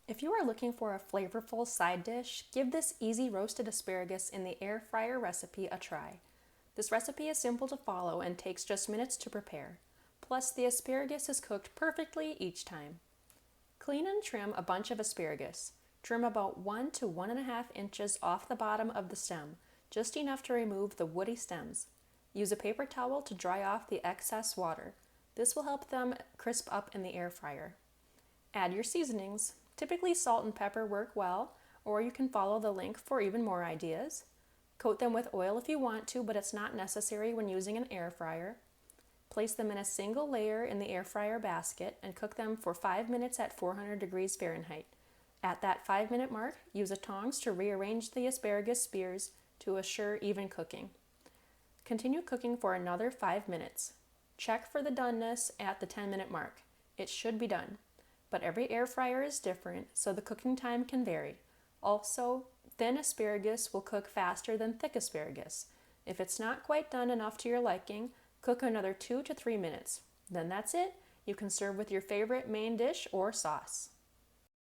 If you are looking for a flavorful side dish, give this easy roasted asparagus in the air fryer recipe a try. This recipe is simple to follow and takes just minutes to prepare. Plus, the asparagus is cooked perfectly each time. Clean and trim a bunch of asparagus. Trim about 1 to 1.5 inches off the bottom of the stem, just enough to remove the woody stems. Use a paper towel to dry off the excess water. This will help them crisp up in the air fryer. Add your seasonings. Typically, salt and pepper work well, or you can follow the link for even more ideas. Coat them with oil if you want to, but it's not necessary when using an air fryer. Place them in a single layer in the air fryer basket and cook them for 5 minutes at 400 degrees Fahrenheit. At that 5-minute mark, use a tongs to rearrange the asparagus spears to assure even cooking. Continue cooking for another 5 minutes. Check for the doneness at the 10-minute mark. It should be done. But every air fryer is different, so the cooking time can vary. Also, thin asparagus will cook faster than thick asparagus. If it's not quite done enough to your liking, cook another 2 to 3 minutes. Then that's it. You can serve with your favorite main dish or sauce.